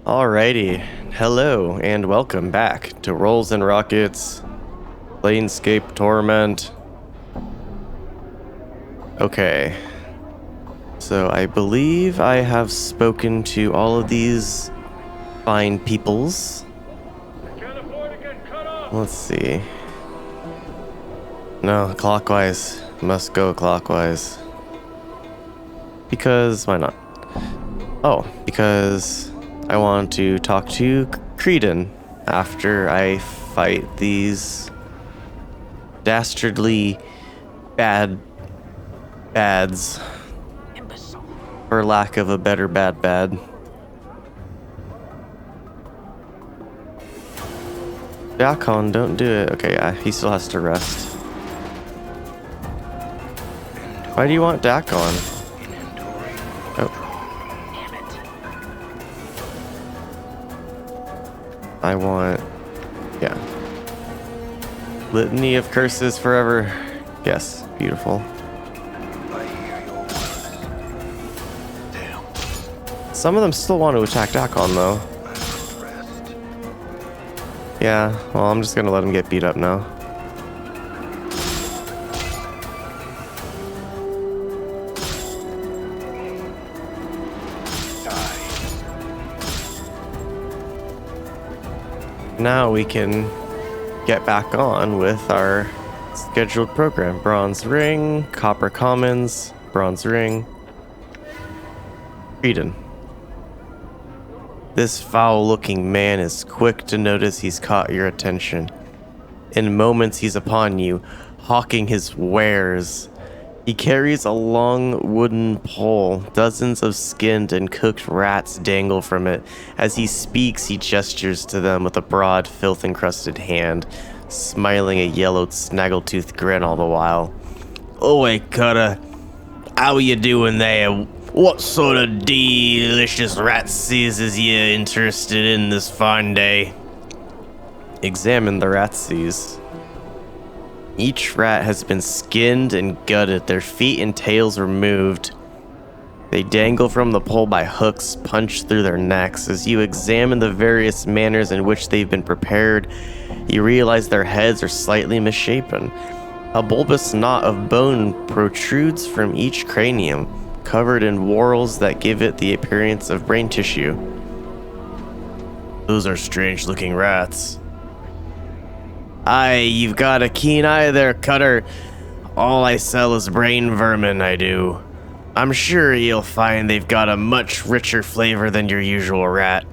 Alrighty, hello and welcome back to Rolls and Rockets, Planescape Torment. Okay, so I believe I have spoken to all of these fine peoples. Let's see. No, clockwise. Must go clockwise. Because, why not? Oh, because I want to talk to Cranium after I fight these dastardly bads, for lack of a better bad. Dakon, don't do it. Okay, yeah, he still has to rest. Why do you want Dakon? Oh. I want, yeah. Litany of curses forever. Yes, beautiful. Some of them still want to attack Dakon though. Yeah, well, I'm just gonna let him get beat up now. Now we can get back on with our scheduled program. Bronze Ring, Copper Commons, Bronze Ring. Cranium. This foul-looking man is quick to notice he's caught your attention. In moments he's upon you, hawking his wares. He carries a long wooden pole. Dozens of skinned and cooked rats dangle from it. As he speaks, he gestures to them with a broad, filth-encrusted hand, smiling a yellowed, snaggletooth grin all the while. "Oi, Cutter. How you doing there? What sort of delicious ratsies is you interested in this fine day?" Examine the ratsies. Each rat has been skinned and gutted, their feet and tails removed. They dangle from the pole by hooks punched through their necks. As you examine the various manners in which they've been prepared, you realize their heads are slightly misshapen. A bulbous knot of bone protrudes from each cranium, covered in whorls that give it the appearance of brain tissue. "Those are strange-looking rats." "Aye, you've got a keen eye there, Cutter. All I sell is brain vermin, I do. I'm sure you'll find they've got a much richer flavor than your usual rat.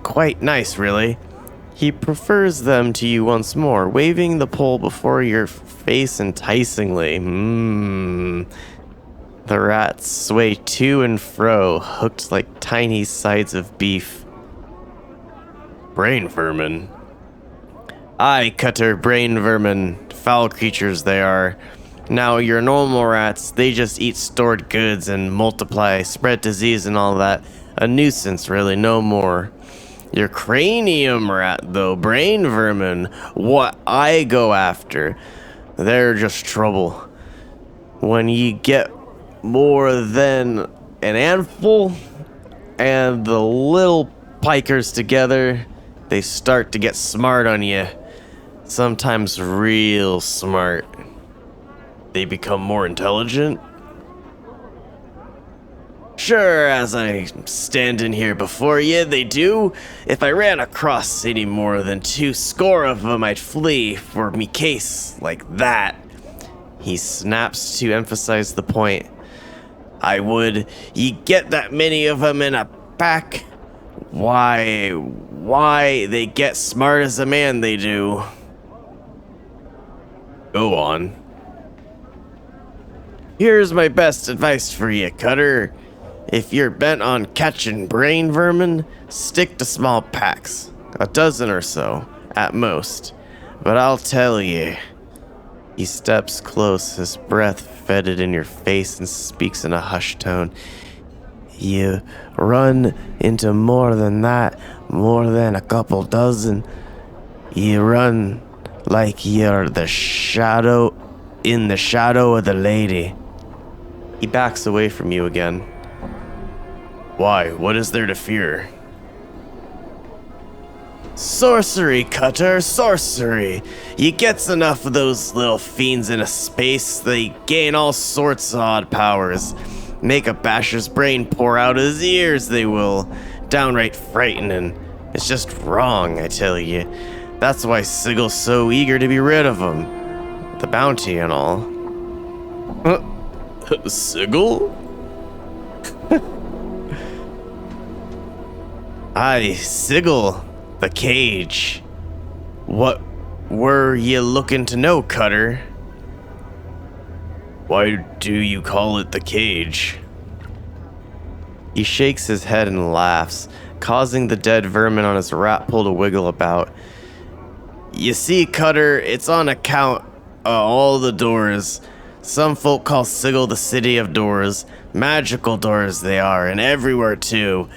Quite nice, really." He prefers them to you once more, waving the pole before your face enticingly. The rats sway to and fro, hooked like tiny sides of beef. "Brain vermin?" "Aye, Cutter, brain vermin. Foul creatures they are. Now, your normal rats, they just eat stored goods and multiply, spread disease and all that. A nuisance, really, no more. Your cranium rat, though, brain vermin, what I go after, they're just trouble. When you get more than an handful, and the little pikers together, they start to get smart on you. Sometimes real smart." "They become more intelligent?" "Sure, as I'm standing here before you, they do. If I ran across any more than 200 of them, I'd flee for me case like that." He snaps to emphasize the point. "I would. You get that many of them in a pack? Why, they get smart as a man, they do." "Go on." "Here's my best advice for you, Cutter. If you're bent on catching brain vermin, stick to small packs. A dozen or so, at most. But I'll tell you." He steps close, his breath fetid in your face, and speaks in a hushed tone. "You run into more than that, more than a couple dozen. You run like you're the shadow in the shadow of the lady." He backs away from you again. "Why? What is there to fear?" Sorcery, Cutter, sorcery. You gets enough of those little fiends in a space, they gain all sorts of odd powers. Make a basher's brain pour out his ears, they will. Downright frightening. It's just wrong, I tell you. That's why Sigel's so eager to be rid of him. The bounty and all. Sigil? Aye, Sigil. The cage. What were you looking to know, Cutter? Why do you call it the cage? He shakes his head and laughs, causing the dead vermin on his rat pole to wiggle about. You see, Cutter, it's on account of all the doors. Some folk call Sigil the city of doors. Magical doors they are, and everywhere too.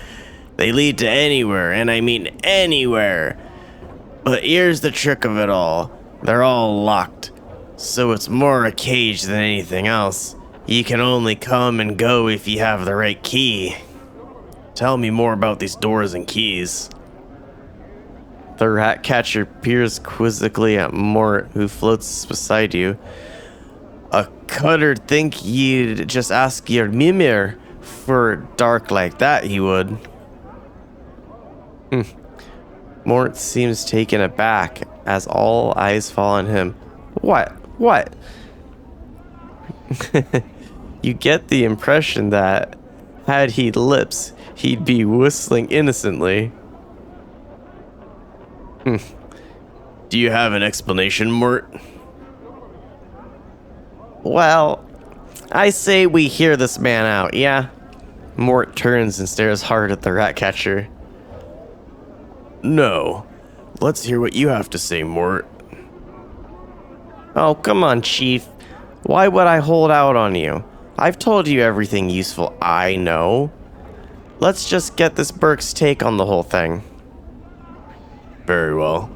They lead to anywhere, and I mean anywhere. But here's the trick of it all. They're all locked. So it's more a cage than anything else. You can only come and go if you have the right key. Tell me more about these doors and keys. The rat catcher peers quizzically at Mort, who floats beside you. A Cutter think you'd just ask your Mimir for dark like that, he would. Mort seems taken aback as all eyes fall on him. What? You get the impression that, had he lips, he'd be whistling innocently. Do you have an explanation, Mort? Well, I say we hear this man out, yeah? Mort turns and stares hard at the rat catcher. No. Let's hear what you have to say, Mort. Oh, come on, Chief. Why would I hold out on you? I've told you everything useful I know. Let's just get this Burke's take on the whole thing. Very well.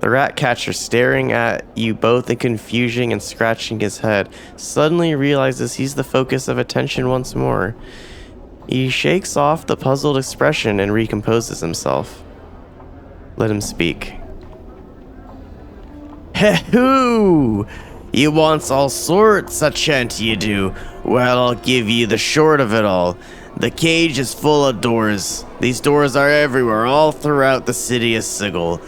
The rat catcher, staring at you both in confusion and scratching his head, suddenly realizes he's the focus of attention once more. He shakes off the puzzled expression and recomposes himself. Let him speak. Hee-hoo! You wants all sorts of chant, you do. Well, I'll give you the short of it all. The cage is full of doors. These doors are everywhere, all throughout the city of Sigil.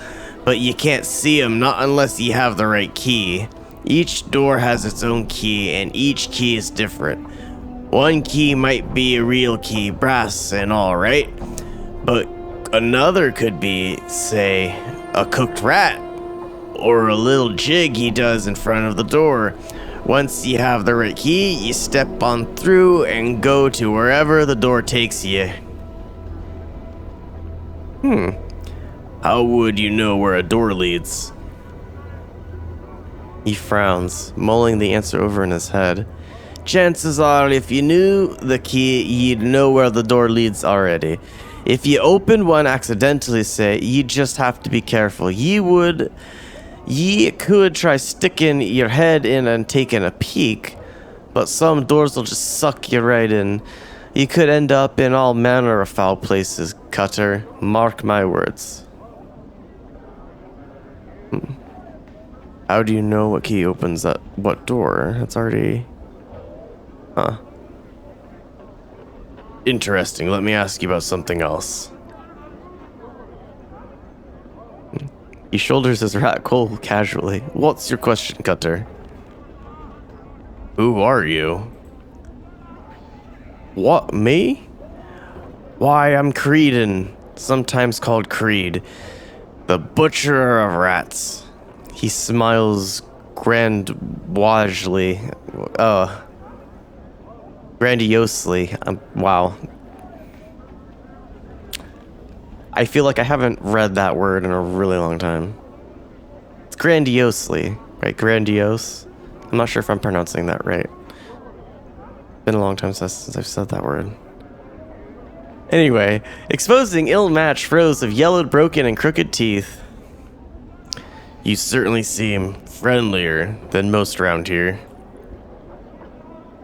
But you can't see them, not unless you have the right key. Each door has its own key, and each key is different. One key might be a real key, brass and all, right? But another could be, say, a cooked rat, or a little jig he does in front of the door. Once you have the right key, you step on through and go to wherever the door takes you. How would you know where a door leads? He frowns, mulling the answer over in his head. Chances are, if you knew the key, you'd know where the door leads already. If you open one accidentally, say, you'd just have to be careful. Ye could try sticking your head in and taking a peek, but some doors will just suck you right in. You could end up in all manner of foul places, Cutter. Mark my words. How do you know what key opens that what door? It's already... Huh. Interesting. Let me ask you about something else. He shoulders his rat coal casually. What's your question, Cutter? Who are you? What, me? Why, I'm Creedon, sometimes called Creed, the butcher of rats. He smiles grandiosely. Wow. I feel like I haven't read that word in a really long time. It's grandiosely, right? Grandiose. I'm not sure if I'm pronouncing that right. Been a long time since I've said that word. Anyway, exposing ill-matched rows of yellowed, broken, and crooked teeth. You certainly seem friendlier than most around here.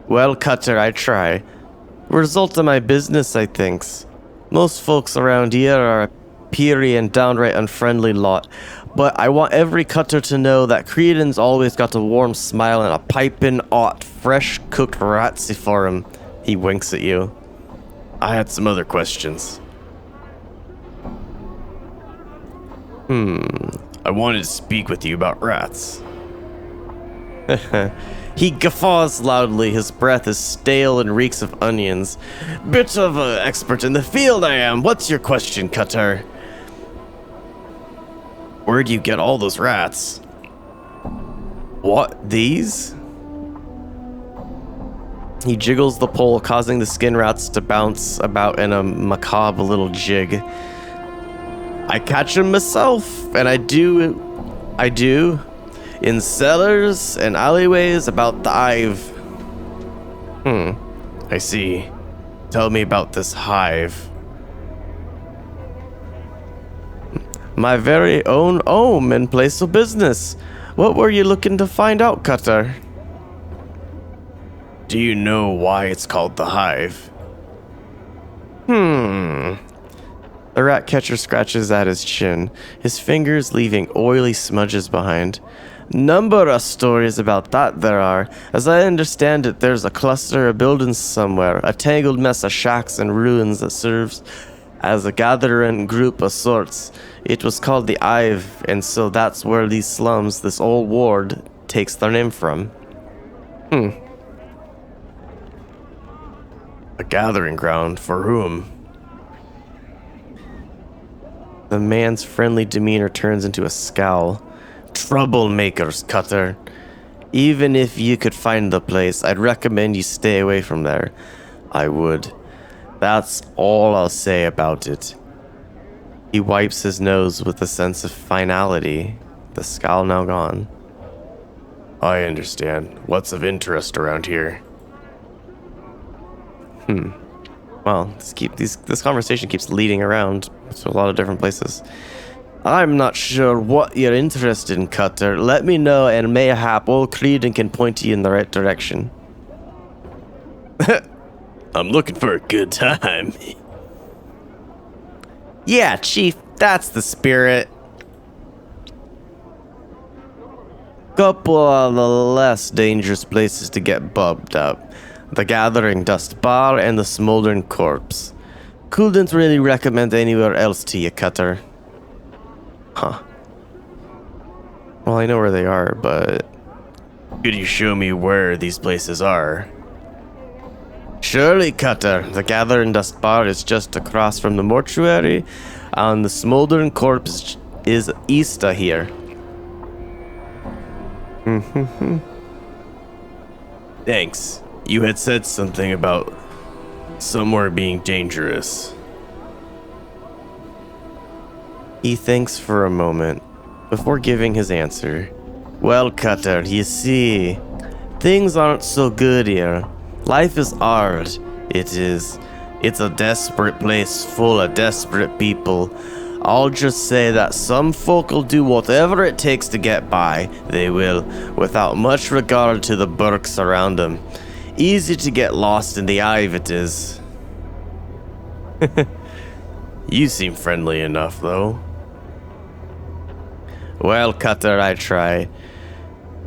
Well, Cutter, I try. Result of my business, I thinks. Most folks around here are peery and downright unfriendly lot. But I want every cutter to know that Creedon's always got a warm smile and a piping hot, fresh cooked ratsie for him. He winks at you. I had some other questions. I wanted to speak with you about rats. He guffaws loudly. His breath is stale and reeks of onions. Bit of an expert in the field I am. What's your question, Cutter? Where do you get all those rats? What, these? He jiggles the pole, causing the skin rats to bounce about in a macabre little jig. I catch them myself, and I do, in cellars and alleyways about the hive. I see. Tell me about this hive. My very own home and place of business. What were you looking to find out, Cutter? Do you know why it's called the hive? The rat catcher scratches at his chin, his fingers leaving oily smudges behind. Number of stories about that there are. As I understand it, there's a cluster of buildings somewhere, a tangled mess of shacks and ruins that serves as a gathering group of sorts. It was called the hive, and so that's where these slums, this old ward, takes their name from. A gathering ground for whom? The man's friendly demeanor turns into a scowl. Troublemakers, Cutter. Even if you could find the place, I'd recommend you stay away from there. I would. That's all I'll say about it. He wipes his nose with a sense of finality, the scowl now gone. I understand. What's of interest around here? Well, this conversation keeps leading around to a lot of different places. I'm not sure what you're interested in, Cutter. Let me know, and mayhap old Creedon can point you in the right direction. I'm looking for a good time. Yeah, Chief, that's the spirit. Couple of the less dangerous places to get bubbed up. The Gathering Dust Bar and the Smoldering Corpse. Couldn't really recommend anywhere else to you, Cutter. Huh. Well, I know where they are, but... Could you show me where these places are? Surely, Cutter. The Gathering Dust Bar is just across from the mortuary, and the Smoldering Corpse is east of here. Thanks. You had said something about somewhere being dangerous. He thinks for a moment before giving his answer. Well, Cutter, you see, things aren't so good here. Life is hard. It is. It's a desperate place full of desperate people. I'll just say that some folk will do whatever it takes to get by. They will, without much regard to the burks around them. Easy to get lost in the hive it is. You seem friendly enough, though. Well, Cutter, I try.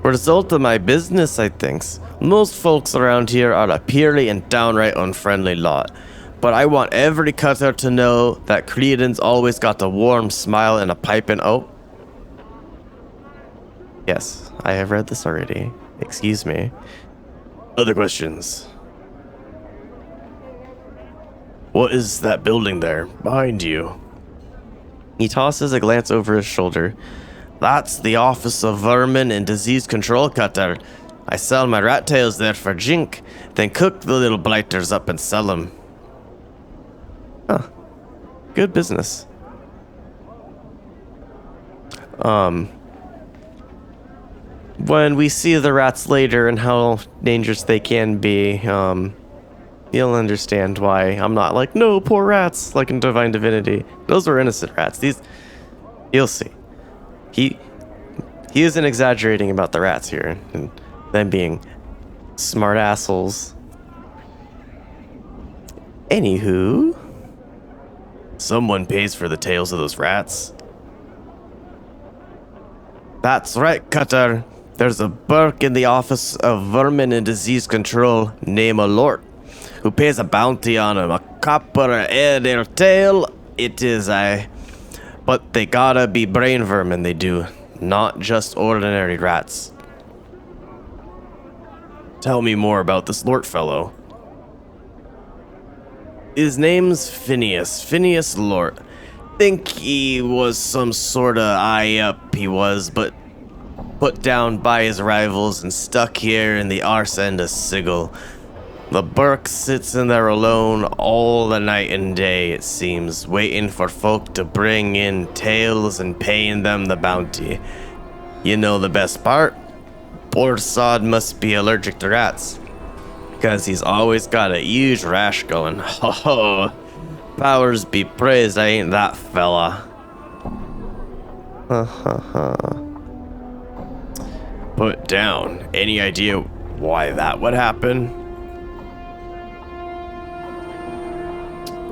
Result of my business, I thinks. Most folks around here are a purely and downright unfriendly lot. But I want every Cutter to know that Creedon's always got a warm smile and a piping... Oh. Yes, I have read this already. Excuse me. Other questions? What is that building there, behind you? He tosses a glance over his shoulder. That's the Office of Vermin and Disease Control, Cutter. I sell my rat tails there for jink, then cook the little blighters up and sell them. Huh. Good business. When we see the rats later and how dangerous they can be, you'll understand why I'm not like, no, poor rats, like in Divine Divinity. Those were innocent rats. You'll see. He isn't exaggerating about the rats here, and them being smart assholes. Anywho, Someone pays for the tails of those rats. That's right, Cutter. There's a Burke in the Office of Vermin and Disease Control named Alort, who pays a bounty on him. A copper their tail, it is but they gotta be brain vermin, they do. Not just ordinary rats. Tell me more about this Lort fellow. His name's Phineas Lort. Think he was some sorta eye-up, he was, but put down by his rivals and stuck here in the arse end of Sigil. The Burke sits in there alone all the night and day, it seems, waiting for folk to bring in tales and paying them the bounty. You know the best part? Poor sod must be allergic to rats, because he's always got a huge rash going. Ho ho! Powers be praised, I ain't that fella. Put down. Any idea why that would happen?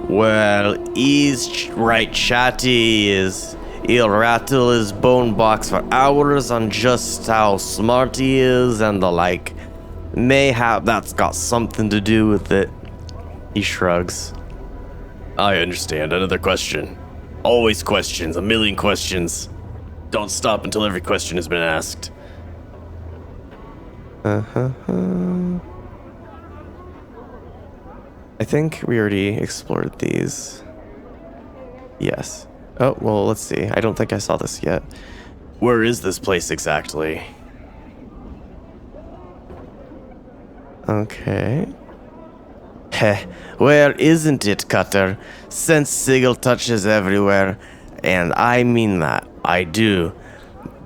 Well, he's right chatty is. He'll rattle his bone box for hours on just how smart he is and the like. Mayhap that's got something to do with it. He shrugs. I understand. Another question. Always questions. A million questions. Don't stop until every question has been asked. I think we already explored these. Yes. Oh, well, let's see. I don't think I saw this yet. Where is this place exactly? Okay. Heh, where isn't it, Cutter? Since Sigil touches everywhere, and I mean that, I do.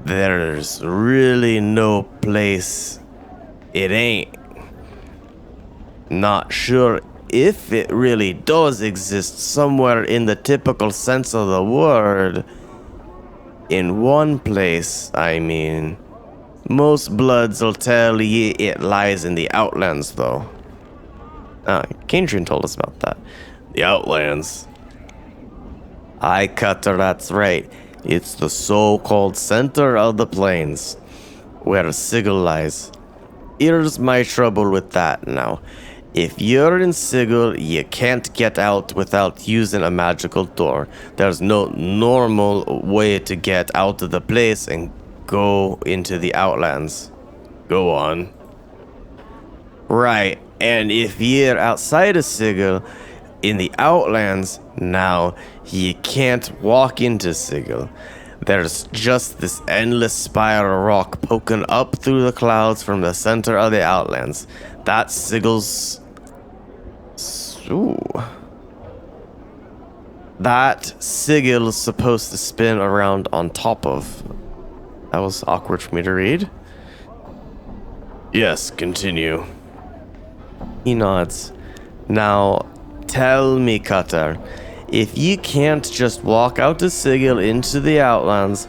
There's really no place it ain't. Not sure if it really does exist somewhere in the typical sense of the word. In one place, I mean. Most bloods'll tell ye it lies in the Outlands, though. Kendrian told us about that. The Outlands. Aye, Cutter, that's right. It's the so-called center of the plains, where Sigil lies. Here's my trouble with that now. If you're in Sigil, you can't get out without using a magical door. There's no normal way to get out of the place and go into the Outlands. Go on. Right, and if you're outside of Sigil, in the Outlands, now, you can't walk into Sigil. There's just this endless spiral rock poking up through the clouds from the center of the Outlands. That's Sigil's... Ooh. That Sigil's supposed to spin around on top of. That was awkward for me to read. Yes, continue. He nods. Now, tell me, Cutter, if you can't just walk out of Sigil into the Outlands,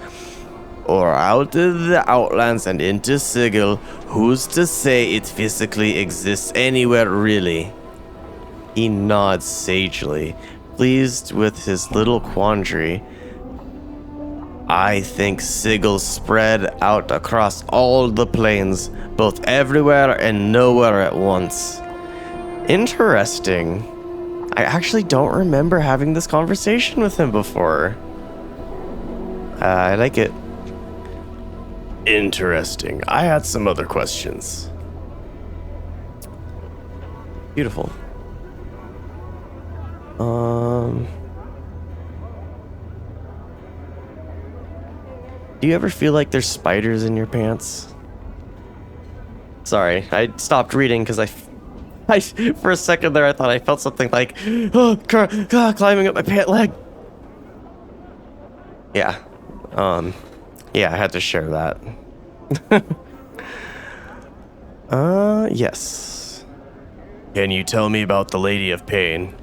or out of the Outlands and into Sigil, who's to say it physically exists anywhere, really? He nods sagely, pleased with his little quandary. I think Sigil's spread out across all the plains, both everywhere and nowhere at once. Interesting. I actually don't remember having this conversation with him before. I like it. Interesting. I had some other questions. Beautiful. Do you ever feel like there's spiders in your pants? Sorry, I stopped reading because I for a second there I thought I felt something like climbing up my pant leg. Yeah. Yeah, I had to share that. Yes. Can you tell me about the Lady of Pain?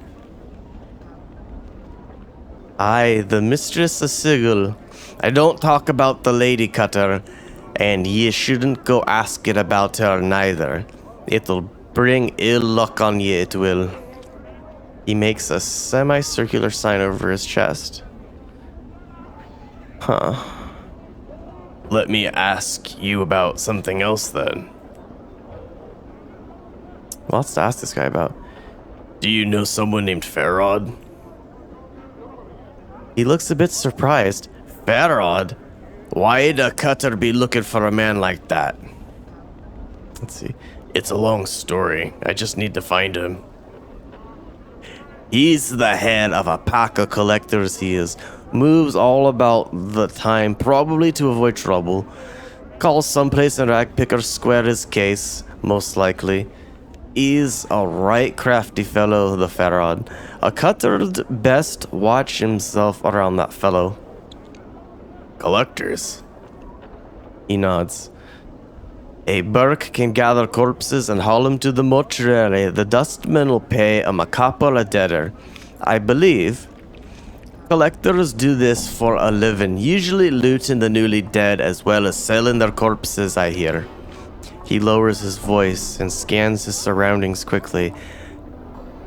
Aye, the Mistress of Sigil. I don't talk about the Lady, Cutter, and ye shouldn't go asking about her neither. It'll bring ill luck on ye, it will. He makes a semicircular sign over his chest. Huh. Let me ask you about something else then. Lots to ask this guy about. Do you know someone named Farod? He looks a bit surprised. Farod? Why'd a cutter be looking for a man like that? Let's see. It's a long story. I just need to find him. He's the head of a pack of collectors, he is. Moves all about the time, probably to avoid trouble. Calls someplace in Ragpicker Square his case, most likely. He's a right crafty fellow, the Farod. A cutter'd best watch himself around that fellow. Collectors? He nods. A Burke can gather corpses and haul them to the mortuary. The dustman will pay him a copper a debtor. I believe collectors do this for a living, usually looting the newly dead as well as selling their corpses, I hear. He lowers his voice and scans his surroundings quickly.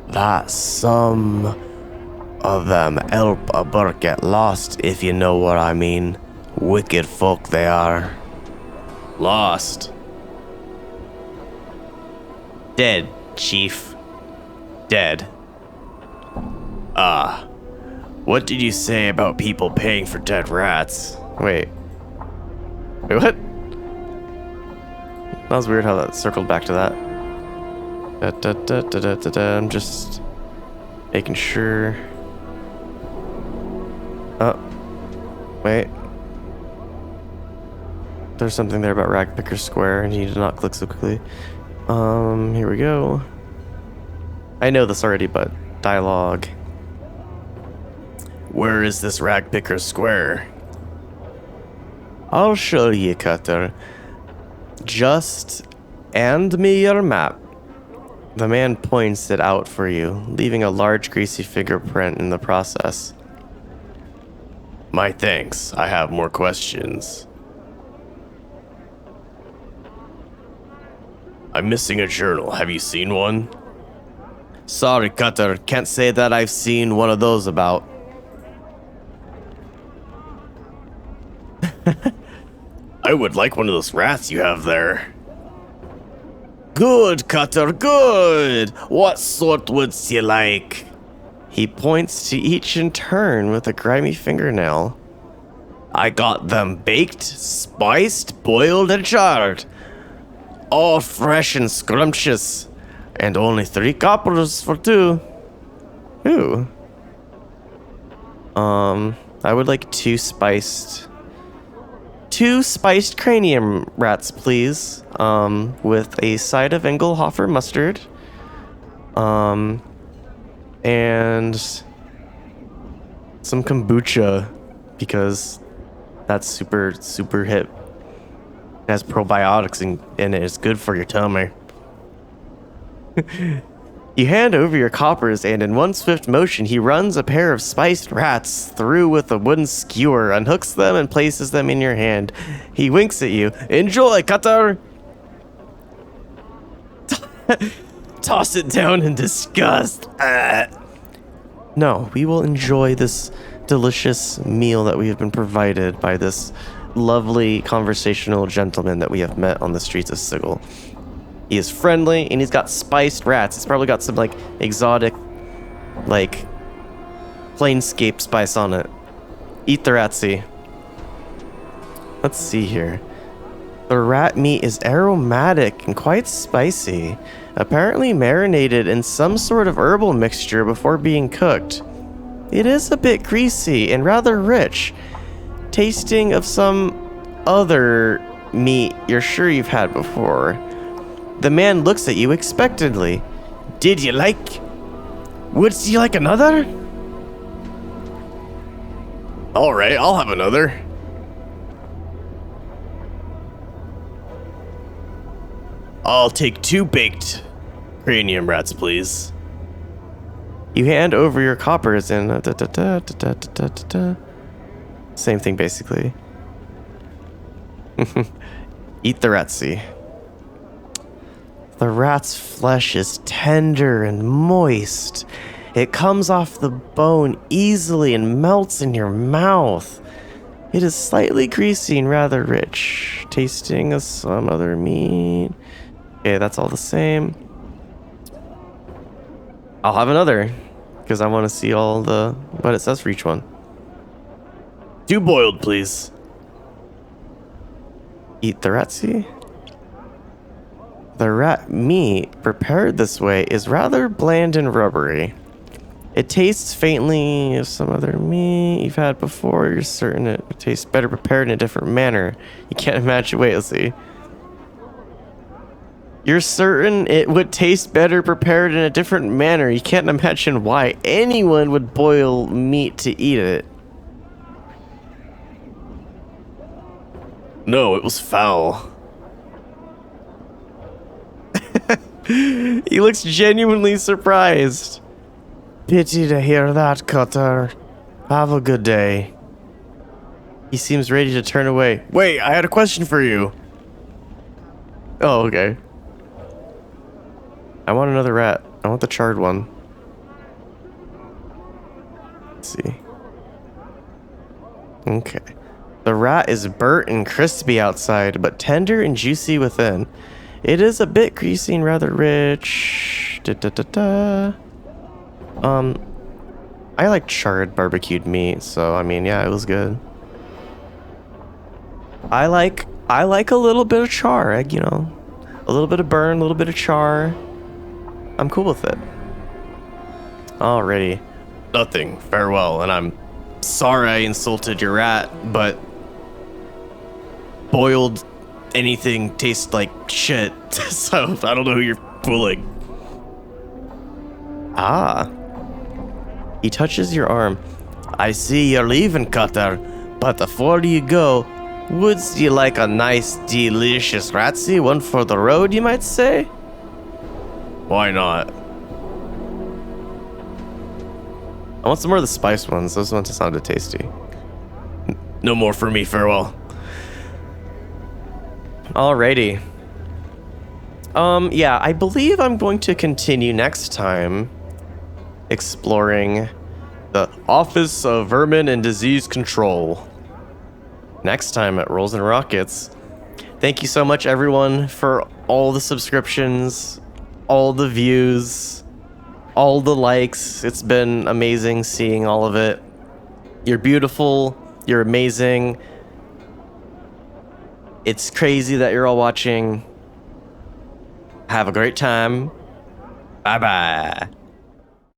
That some of them help a Burke get lost, if you know what I mean. Wicked folk they are. Lost? Dead, Chief. Dead. What did you say about people paying for dead rats? Wait, what? That was weird how that circled back to that. I'm just making sure. Oh, wait. There's something there about Ragpicker Square, and he did not click so quickly. Here we go. I know this already, but dialogue. Where is this Ragpicker Square? I'll show you, Cutter. Just hand me your map. The man points it out for you, leaving a large greasy fingerprint in the process. My thanks. I have more questions. I'm missing a journal. Have you seen one? Sorry, Cutter. Can't say that I've seen one of those about. I would like one of those rats you have there. Good, Cutter, good. What sort would you like? He points to each in turn with a grimy fingernail. I got them baked, spiced, boiled, and charred. All fresh and scrumptious. And only 3 coppers for 2. Ooh. I would like 2 spiced cranium rats, please. With a side of Engelhofer mustard. And some kombucha, because that's super hip. It has probiotics in it. It's good for your tummy. You hand over your coppers, and in one swift motion, he runs a pair of spiced rats through with a wooden skewer, unhooks them, and places them in your hand. He winks at you. Enjoy, Cutter! Toss it down in disgust. No, we will enjoy this delicious meal that we have been provided by this lovely conversational gentleman that we have met on the streets of Sigil. He is friendly, and he's got spiced rats. He's probably got some, like, exotic, like, Planescape spice on it. Eat the ratsie. Let's see here. The rat meat is aromatic and quite spicy. Apparently marinated in some sort of herbal mixture before being cooked. It is a bit greasy and rather rich, tasting of some other meat you're sure you've had before. The man looks at you expectantly. Would you like another? Alright, I'll have another. I'll take 2 baked cranium rats, please. You hand over your coppers and same thing basically. Eat the ratsie. The rat's flesh is tender and moist. It comes off the bone easily and melts in your mouth. It is slightly greasy and rather rich, tasting of some other meat. Okay, that's all the same. I'll have another, because I want to see all the what it says for each one. 2 boiled, please. Eat the ratsie. The rat meat prepared this way is rather bland and rubbery. It tastes faintly of some other meat you've had before. You're certain it would taste better prepared in a different manner. You can't imagine. Wait, let's see. You're certain it would taste better prepared in a different manner. You can't imagine why anyone would boil meat to eat it. No, it was foul. He looks genuinely surprised. Pity to hear that, Cutter. Have a good day. He seems ready to turn away. Wait, I had a question for you. Oh, okay. I want another rat. I want the charred one. Let's see. Okay. The rat is burnt and crispy outside, but tender and juicy within. It is a bit greasy and rather rich. I like charred barbecued meat, so I mean, yeah, it was good. I like a little bit of char, you know, a little bit of burn, a little bit of char. I'm cool with it. Alrighty. Nothing. Farewell, and I'm sorry I insulted your rat, but boiled anything tastes like shit, so I don't know who you're fooling. Ah. He touches your arm. I see you're leaving, Cutter, but before you go, would you like a nice, delicious ratsie? One for the road, you might say? Why not? I want some more of the spiced ones. Those ones sounded tasty. No more for me, farewell. Alrighty. Yeah, I believe I'm going to continue next time exploring the Office of Vermin and Disease Control. Next time at Rolls and Rockets. Thank you so much, everyone, for all the subscriptions, all the views, all the likes. It's been amazing seeing all of it. You're beautiful. You're amazing. It's crazy that you're all watching. Have a great time. Bye-bye.